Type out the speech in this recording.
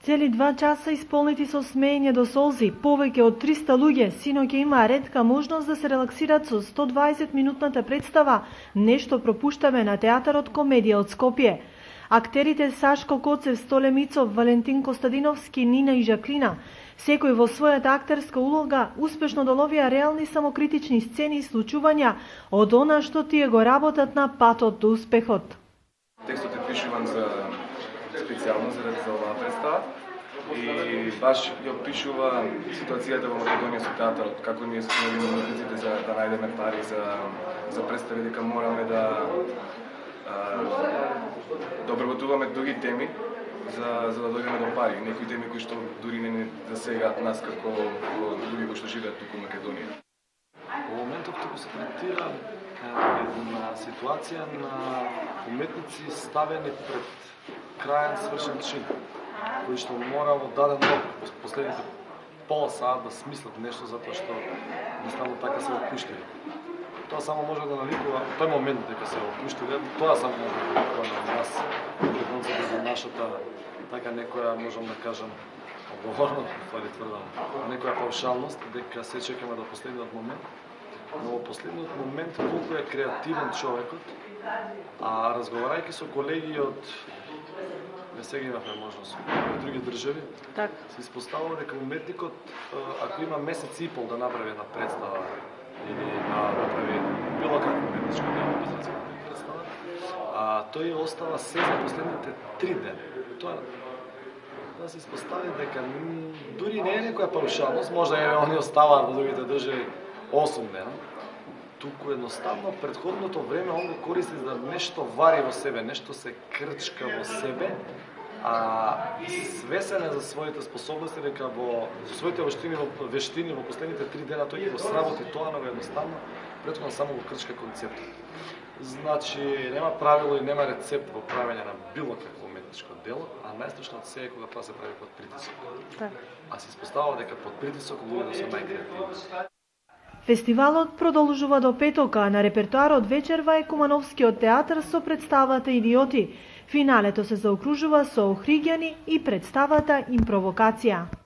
Цели 2 часа исполнети со смеење до солзи, повеќе од 300 луѓе синоќа имаа ретка можност да се релаксират со 120-минутната представа "Нешто пропуштаме" на театарот Комедија од Скопје. Актерите Сашко Коцев, Столе Мицов, Валентин Костадиновски, Нина и Жаклина, секој во својата актерска улога, успешно доловија реални самокритични сцени и случувања од она што тие го работат на патот до успехот. Текстот е пишуван специјално за оваа представа и баш ја опишува ситуацијата во Македонија со театарот, како ние сме уметниците за да најдеме пари за представи, дека мораме да обработуваме други теми за да дојдеме до пари, некои теми кои што дури не засегаат нас како луѓе кои што живеат туку во Македонија. Во моментот туку се третира една ситуација на уметници ставени пред крајен свршен чин, кои што мора во даден рок, последните пола саат да смислат нешто затоа што едноставно така се отпуштили. Тоа само може да навикува, тој момент дека се отпуштили, тоа само може да навикува на нас, преконците за нашата, така некоја, можам да кажам, одговорно, ствари тврдам, некоја паушалност, дека се чекаме до последниот момент, но во последниот момент колку е креативен човекот, а разговарајќи со колеги од сега имавме можност во други држави, се испоставува дека уметникот, ако има месец и пол да направи една представа или да направи било каква уметничка представа, тој остава се за последните 3 дена. Тоа да се испостави дека дури не е некоја паушалност, може да они оставаат во другите држави 8 дена, туку едноставно предходното време он го користи за нешто вари во себе, нешто се крчка во себе, свесен е за своите способности, дека за своите вештини во последните 3 дена тој ќе го сработи тоа, но едноставно претходно само го крчка концепт. Значи, нема правило и нема рецепт во правење на било какво уметничко дело, а најстрашно од се е кога тоа се прави под притисок. А се испоставува дека под притисок луѓето се најкреативни. Фестивалот продолжува до петока, а на репертоарот вечерва е Кумановскиот театар со представата Идиоти. Финалето се заокружува со Охридјани и представата Импровокација.